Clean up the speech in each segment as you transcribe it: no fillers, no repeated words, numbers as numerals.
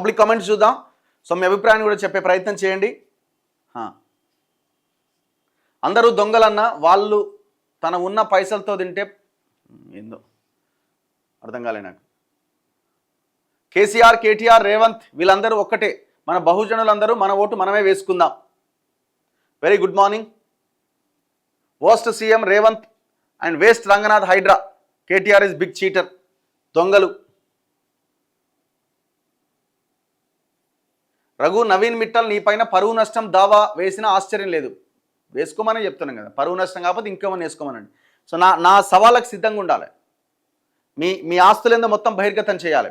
Public comments చూద్దాం. So మీ అభిప్రాయాన్ని కూడా చెప్పే ప్రయత్నం చేయండి. అందరూ దొంగలన్న వాళ్ళు తన ఉన్న పైసలతో తింటే ఏందో అర్థం కాలే నాకు. కేసీఆర్, కేటీఆర్, రేవంత్ వీళ్ళందరూ ఒక్కటే. మన బహుజనులందరూ మన ఓటు మనమే వేసుకుందాం. Very good morning. Worst CM Revanth and waste Ranganath HYDRAA. KTR is big cheater. దొంగలు. రఘు నవీన్ మిట్టల్ నీ పైన పరువు నష్టం దావా వేసినా ఆశ్చర్యం లేదు. వేసుకోమని చెప్తున్నాం కదా, పరువు నష్టం కాకపోతే ఇంకేమని వేసుకోమనండి. సో నా సవాళ్ళకు సిద్ధంగా ఉండాలి. మీ ఆస్తులేందో మొత్తం బహిర్గతం చేయాలి.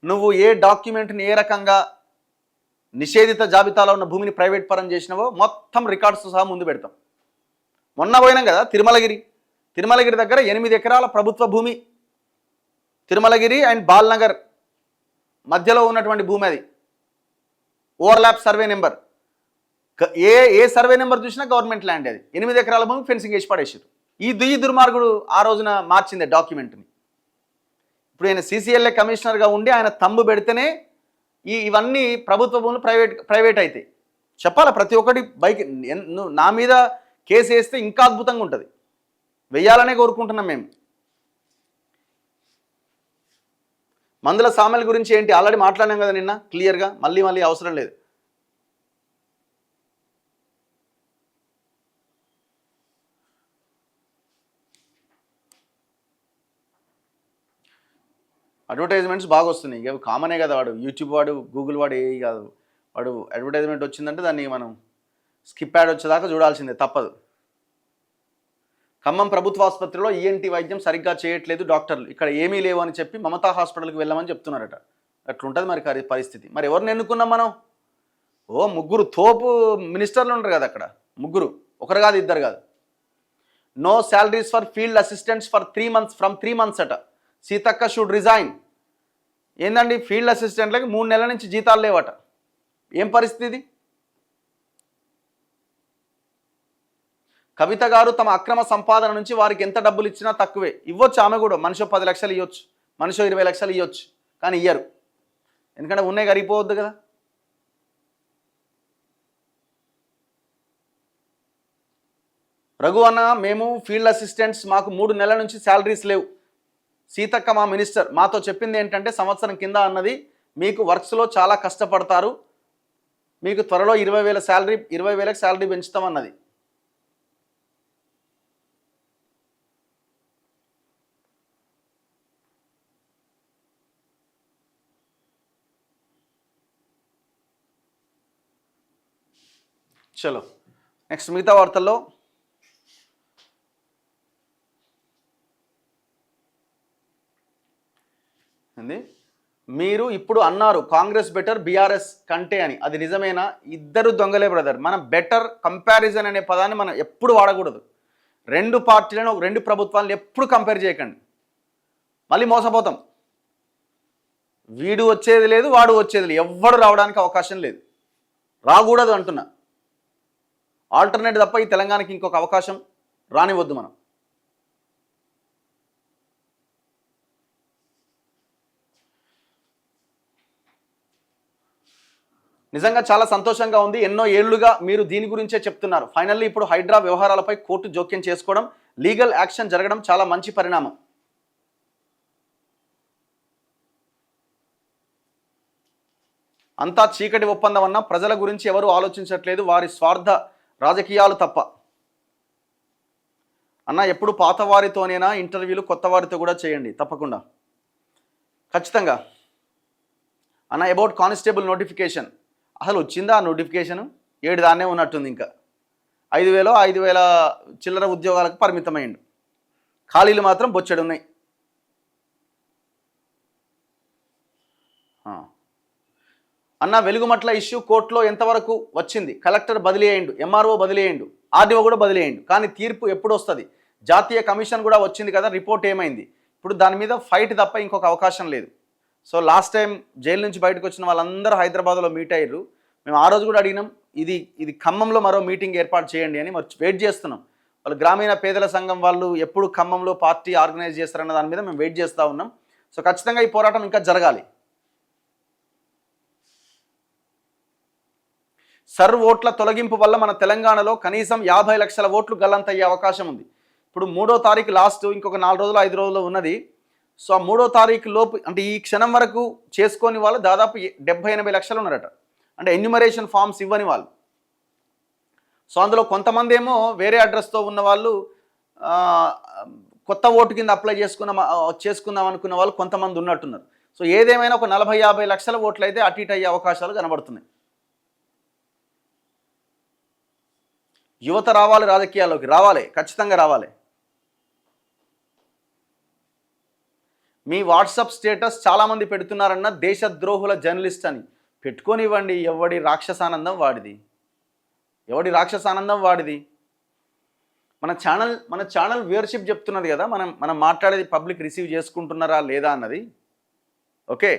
నువ్వు ఏ డాక్యుమెంట్ని ఏ రకంగా నిషేధిత జాబితాలో ఉన్న భూమిని ప్రైవేట్ పరం చేసినావో మొత్తం రికార్డ్స్ సహా ముందు పెడతాం. మొన్న పోయినాం కదా తిరుమలగిరి దగ్గర 8 ఎకరాల ప్రభుత్వ భూమి. తిరుమలగిరి అండ్ బాల్నగర్ మధ్యలో ఉన్నటువంటి భూమి. అది ఓవర్లాప్ సర్వే నెంబర్. ఏ సర్వే నెంబర్ చూసినా గవర్నమెంట్ ల్యాండ్. అది 8 ఎకరాల భూమి ఫెన్సింగ్ వేసి పడేసారు. ఈ దుర్మార్గుడు ఆ రోజున మార్చింది డాక్యుమెంట్ని. ఇప్పుడు ఆయన సీసీఎల్ఏ కమిషనర్గా ఉండి ఆయన తంబు పెడితేనే ఇవన్నీ ప్రభుత్వ భూములు ప్రైవేట్ అయితే చెప్పాలి. ప్రతి ఒక్కటి నా మీద కేసు వేస్తే ఇంకా అద్భుతంగా ఉంటుంది. వెయ్యాలనే కోరుకుంటున్నాం మేము. మందుల సామెల గురించి ఏంటి ఆల్రెడీ మాట్లాడినాం కదా నిన్న క్లియర్గా. మళ్ళీ అవసరం లేదు. అడ్వర్టైజ్మెంట్స్ బాగా వస్తున్నాయి. ఇక కామనే కదా, వాడు యూట్యూబ్ వాడు గూగుల్ వాడు ఏ కాదు. వాడు అడ్వర్టైజ్మెంట్ వచ్చిందంటే దాన్ని మనం స్కిప్ యాడ్ వచ్చేదాకా చూడాల్సిందే, తప్పదు. ఖమ్మం ప్రభుత్వ ఆసుపత్రిలో ఈఎన్టీ వైద్యం సరిగ్గా చేయట్లేదు డాక్టర్లు. ఇక్కడ ఏమీ లేవు అని చెప్పి మమతా హాస్పిటల్కి వెళ్ళమని చెప్తున్నారట. అట్లుంటుంది మరి పరిస్థితి. మరి ఎవరిని ఎన్నుకున్నాం మనం? ముగ్గురు తోపు మినిస్టర్లు ఉంటారు కదా అక్కడ. ముగ్గురు, ఒకరు కాదు, ఇద్దరు కాదు. No salaries for field assistants for 3 months from 3 months అట. Seethakka should resign. ఏందండి, ఫీల్డ్ అసిస్టెంట్లకి 3 నెలల నుంచి జీతాలు లేవట. ఏం పరిస్థితి? కవిత గారు తమ అక్రమ సంపాదన నుంచి వారికి ఎంత డబ్బులు ఇచ్చినా తక్కువే. ఇవ్వచ్చు, ఆమె కూడా మనిషి 10 లక్షలు ఇవ్వచ్చు, మనిషి 20 లక్షలు ఇవ్వచ్చు, కానీ ఇయ్యరు. ఎందుకంటే ఉన్నాయి కరిగిపోవద్దు కదా. రఘు అన్న, మేము ఫీల్డ్ అసిస్టెంట్స్, మాకు 3 నెలల నుంచి శాలరీస్ లేవు. సీతక్క మా మినిస్టర్ మాతో చెప్పింది ఏంటంటే, సంవత్సరం కింద అన్నది మీకు వర్క్స్లో చాలా కష్టపడతారు, మీకు త్వరలో 20,000కి శాలరీ పెంచుతామన్నది. చలో నెక్స్ట్ మిగతా వార్తల్లో. మీరు ఇప్పుడు అన్నారు కాంగ్రెస్ బెటర్ బీఆర్ఎస్ కంటే అని. అది నిజమేనా? ఇద్దరు దొంగలే బ్రదర్. మనం బెటర్ కంపారిజన్ అనే పదాన్ని మనం ఎప్పుడు వాడకూడదు. 2 పార్టీలను, 2 ప్రభుత్వాలను ఎప్పుడు కంపేర్ చేయకండి, మళ్ళీ మోసపోతాం. వీడు వచ్చేది లేదు, వాడు వచ్చేది లేదు, ఎవ్వడు రావడానికి అవకాశం లేదు, రాకూడదు అంటున్నా. ఆల్టర్నేట్ తప్ప ఈ తెలంగాణకి ఇంకొక అవకాశం రానివద్దు మనం. నిజంగా చాలా సంతోషంగా ఉంది. ఎన్నో ఏళ్లుగా మీరు దీని గురించే చెప్తున్నారు. ఫైనల్లీ ఇప్పుడు హైడ్రా వ్యవహారాలపై కోర్టు జోక్యం చేసుకోవడం, లీగల్ యాక్షన్ జరగడం చాలా మంచి పరిణామం. అంతా చీకటి ఒప్పందం అన్న, ప్రజల గురించి ఎవరు ఆలోచించట్లేదు, వారి స్వార్థ రాజకీయాలు తప్ప. అన్న ఎప్పుడు పాత వారితోనేనా ఇంటర్వ్యూలు, కొత్త వారితో కూడా చేయండి తప్పకుండా, ఖచ్చితంగా. అన్న అబౌట్ కానిస్టేబుల్ నోటిఫికేషన్, అసలు వచ్చిందా ఆ నోటిఫికేషను? 7 దాన్నే ఉన్నట్టుంది. ఇంకా 5,000 చిల్లర ఉద్యోగాలకు పరిమితమైండు. ఖాళీలు మాత్రం బొచ్చెడు ఉన్నాయి. అన్న వెలుగుమట్ల ఇష్యూ కోర్టులో ఎంతవరకు వచ్చింది? కలెక్టర్ బదిలీ అయ్యిండు, ఎంఆర్ఓ బదిలీ అయ్యిండు, ఆర్డీఓ కూడా బదిలీ అయ్యిండు, కానీ తీర్పు ఎప్పుడు వస్తుంది? జాతీయ కమిషన్ కూడా వచ్చింది కదా, రిపోర్ట్ ఏమైంది? ఇప్పుడు దాని మీద ఫైట్ తప్ప ఇంకొక అవకాశం లేదు. సో లాస్ట్ టైం జైలు నుంచి బయటకు వచ్చిన వాళ్ళందరూ హైదరాబాద్లో మీట్ అయ్యారు. మేము ఆ రోజు కూడా అడిగినాం, ఇది ఖమ్మంలో మరో మీటింగ్ ఏర్పాటు చేయండి అని. మరి వెయిట్ చేస్తున్నాం. వాళ్ళు గ్రామీణ పేదల సంఘం వాళ్ళు ఎప్పుడు ఖమ్మంలో పార్టీ ఆర్గనైజ్ చేస్తారన్న దాని మీద మేము వెయిట్ చేస్తూ ఉన్నాం. సో ఖచ్చితంగా ఈ పోరాటం ఇంకా జరగాలి. ఓట్ల తొలగింపు వల్ల మన తెలంగాణలో కనీసం 50 లక్షల ఓట్లు గల్లంతయ్యే అవకాశం ఉంది. ఇప్పుడు 3వ తారీఖు లాస్ట్, ఇంకొక 4 రోజులు 5 రోజులు ఉన్నది. సో 3వ తారీఖు లోపు అంటే ఈ క్షణం వరకు చేసుకొని వాళ్ళు దాదాపు 70-80 లక్షలు ఉన్నారట. అంటే ఎన్యూమరేషన్ ఫామ్స్ ఇవ్వని వాళ్ళు. సో అందులో కొంతమంది ఏమో వేరే అడ్రస్తో ఉన్న వాళ్ళు కొత్త ఓటు కింద అప్లై చేసుకుందాం అనుకున్న వాళ్ళు కొంతమంది ఉన్నట్టున్నారు. సో ఏదేమైనా ఒక 40-50 లక్షల ఓట్లు అయితే అటు ఇటు అయ్యే అవకాశాలు కనబడుతున్నాయి. యువత రావాలి, రాజకీయాల్లోకి రావాలి, ఖచ్చితంగా రావాలి. మీ వాట్సాప్ స్టేటస్ చాలామంది పెడుతున్నారన్న దేశద్రోహుల జర్నలిస్ట్ అని. పెట్టుకోనివ్వండి, ఎవడి రాక్షసానందం వాడిది. మన ఛానల్ వ్యూవర్షిప్ చెప్తున్నది కదా, మనం మాట్లాడేది పబ్లిక్ రిసీవ్ చేసుకుంటున్నారా లేదా అన్నది. ఓకే,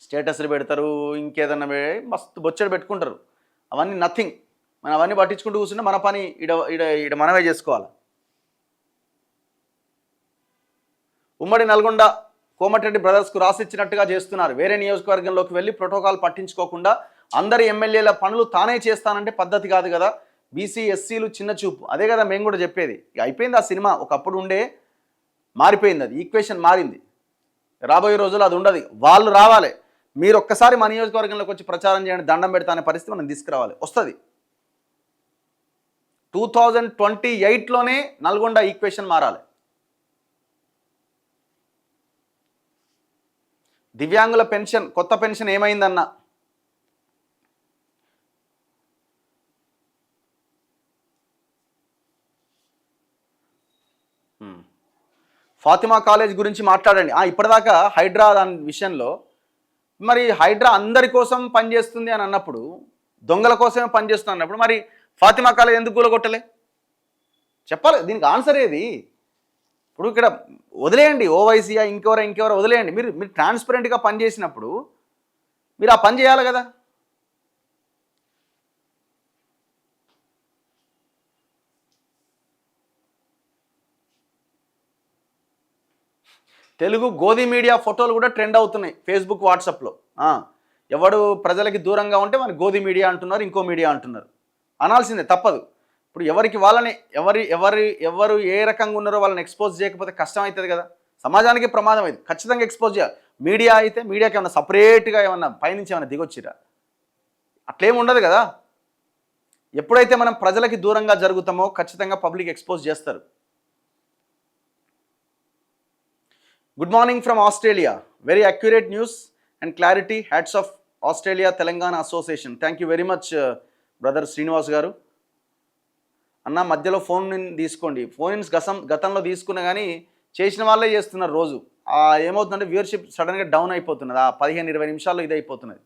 స్టేటస్లు పెడతారు, ఇంకేదన్నా మస్తు బొచ్చడి పెట్టుకుంటారు, అవన్నీ నథింగ్. మనం అవన్నీ పట్టించుకుంటూ కూర్చుంటే మన పని ఇడ మనమే చేసుకోవాలి. ఉమ్మడి నల్గొండ కోమటిరెడ్డి బ్రదర్స్కు రాసిచ్చినట్టుగా చేస్తున్నారు. వేరే నియోజకవర్గంలోకి వెళ్ళి ప్రోటోకాల్ పట్టించుకోకుండా అందరి ఎమ్మెల్యేల పనులు తానే చేస్తానంటే పద్ధతి కాదు కదా. బీసీ ఎస్సీలు చిన్న చూపు, అదే కదా మేము కూడా చెప్పేది. అయిపోయింది ఆ సినిమా, ఒకప్పుడు ఉండే మారిపోయింది, అది ఈక్వేషన్ మారింది. రాబోయే రోజులు అది ఉండదు. వాళ్ళు రావాలి, మీరు ఒక్కసారి మా నియోజకవర్గంలోకి వచ్చి ప్రచారం చేయండి, దండం పెడతా అనే పరిస్థితి మనం తీసుకురావాలి. వస్తుంది. 2028లోనే నల్గొండ ఈక్వేషన్ మారాలి. దివ్యాంగుల పెన్షన్, కొత్త పెన్షన్ ఏమైందన్న ఫాతిమా కాలేజ్ గురించి మాట్లాడండి. ఇప్పటిదాకా హైడ్రా దాని విషయంలో, మరి హైడ్రా అందరి కోసం పనిచేస్తుంది అని అన్నప్పుడు, దొంగల కోసమే పనిచేస్తుంది అన్నప్పుడు, మరి ఫాతిమా కాలేజ్ ఎందుకు కూలగొట్టలే చెప్పాలి. దీనికి ఆన్సర్ ఏది? ఇప్పుడు ఇక్కడ వదిలేయండి, ఓవైసీయా ఇంకెవరో వదిలేయండి. మీరు ట్రాన్స్పరెంట్గా పనిచేసినప్పుడు మీరు ఆ పని చేయాలి కదా. తెలుగు గోధి మీడియా ఫోటోలు కూడా ట్రెండ్ అవుతున్నాయి ఫేస్బుక్, వాట్సాప్లో. ఎవడు ప్రజలకి దూరంగా ఉంటే మన గోధి మీడియా అంటున్నారు, ఇంకో మీడియా అంటున్నారు. అనాల్సిందే, తప్పదు. ఇప్పుడు ఎవరికి వాళ్ళని ఎవరు ఏ రకంగా ఉన్నారో వాళ్ళని ఎక్స్పోజ్ చేయకపోతే కష్టం అవుతుంది కదా, సమాజానికి ప్రమాదం అయింది. ఖచ్చితంగా ఎక్స్పోజ్ చేయాలి. మీడియా అయితే మీడియాకి ఏమన్నా సపరేట్గా ఏమన్నా పైనుంచి ఏమన్నా దిగొచ్చిరా? అట్లేమి ఉండదు కదా. ఎప్పుడైతే మనం ప్రజలకి దూరంగా జరుగుతామో ఖచ్చితంగా పబ్లిక్ ఎక్స్పోజ్ చేస్తారు. Good morning from Australia. Very accurate news and clarity. Hats off Australia Telangana association. Thank you very much brother Srinivas గారు. అన్న మధ్యలో ఫోన్ తీసుకోండి. ఫోన్ గతంలో తీసుకున్నా కానీ చేసిన వాళ్ళే చేస్తున్నారు రోజు. ఏమవుతుందంటే వ్యూవర్షిప్ సడన్గా డౌన్ అయిపోతున్నది. 15-20 నిమిషాల్లో ఇది అయిపోతున్నది.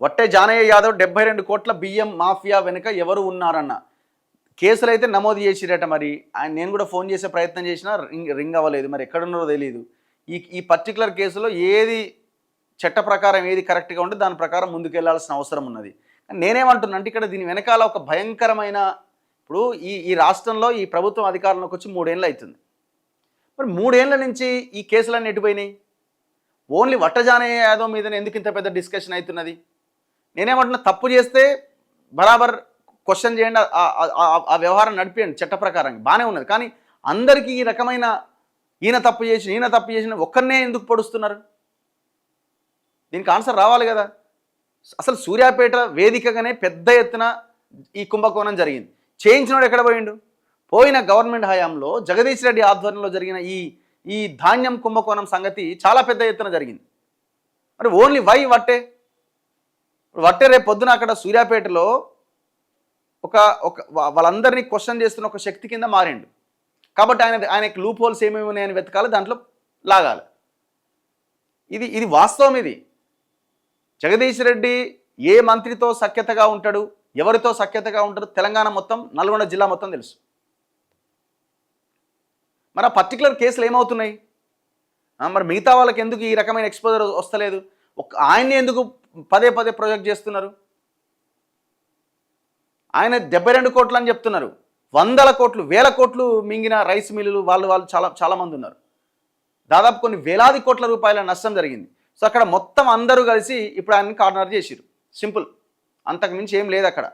వట్టే జానయ్య యాదవ్ 72 కోట్ల బియ్యం మాఫియా వెనుక ఎవరు ఉన్నారన్న కేసులు అయితే నమోదు చేసిరట. మరి నేను కూడా ఫోన్ చేసే ప్రయత్నం చేసినా రింగ్ అవ్వలేదు. మరి ఎక్కడున్నారో తెలియదు. ఈ పర్టికులర్ కేసులో ఏది చట్ట ప్రకారం ఏది కరెక్ట్గా ఉంటే దాని ప్రకారం ముందుకెళ్లాల్సిన అవసరం ఉన్నది. నేనేమంటున్నా అంటే ఇక్కడ దీని వెనకాల ఒక భయంకరమైన, ఇప్పుడు ఈ రాష్ట్రంలో ఈ ప్రభుత్వం అధికారంలోకి వచ్చి 3 ఏళ్ళు అవుతుంది. మరి 3 ఏళ్ల నుంచి ఈ కేసులన్నీ ఎటుపోయినాయి? ఓన్లీ వట్టజానయ్య యాదవ్ మీదనే ఎందుకు ఇంత పెద్ద డిస్కషన్ అవుతున్నది? నేనేమంటున్నా, తప్పు చేస్తే బరాబర్ క్వశ్చన్ చేయండి, ఆ వ్యవహారం నడిపేయండి చట్ట ప్రకారంగా, బాగానే ఉన్నది. కానీ అందరికీ ఈ రకమైన ఈయన తప్పు చేసిన ఒక్కరినే ఎందుకు పొడుస్తున్నారు? దీనికి ఆన్సర్ రావాలి కదా. అసలు సూర్యాపేట వేదికగానే పెద్ద ఎత్తున ఈ కుంభకోణం జరిగింది. చేయించినోడు ఎక్కడ పోయిండు? పోయిన గవర్నమెంట్ హయాంలో జగదీష్ రెడ్డి ఆధ్వర్యంలో జరిగిన ఈ ధాన్యం కుంభకోణం సంగతి చాలా పెద్ద ఎత్తున జరిగింది. మరి ఓన్లీ వై వట్టే రేపు పొద్దున అక్కడ సూర్యాపేటలో వాళ్ళందరినీ క్వశ్చన్ చేస్తున్న ఒక శక్తి కింద మారిండు. కాబట్టి ఆయనకి లూప్ హోల్స్ ఏమేమి ఉన్నాయని వెతకాలి, దాంట్లో లాగాలి. ఇది వాస్తవం. ఇది జగదీష్ రెడ్డి ఏ మంత్రితో సఖ్యతగా ఉంటాడు, ఎవరితో సఖ్యతగా ఉంటాడు తెలంగాణ మొత్తం, నల్గొండ జిల్లా మొత్తం తెలుసు. మరి ఆ పర్టికులర్ కేసులు ఏమవుతున్నాయి? మరి మిగతా వాళ్ళకి ఎందుకు ఈ రకమైన ఎక్స్పోజర్ వస్తలేదు? ఆయన్ని ఎందుకు పదే ప్రొజెక్ట్ చేస్తున్నారు? ఆయన 72 కోట్లు అని చెప్తున్నారు. 100 కోట్లు 1000 కోట్లు మింగిన రైస్ మిల్లులు వాళ్ళు చాలా మంది ఉన్నారు. దాదాపు కొన్ని వేలాది కోట్ల రూపాయల నష్టం జరిగింది. సో అక్కడ మొత్తం అందరూ కలిసి ఇప్పుడు ఆయన్ని కార్నర్ చేసిరు. సింపుల్. అంతకు మించి ఏం లేదు అక్కడ.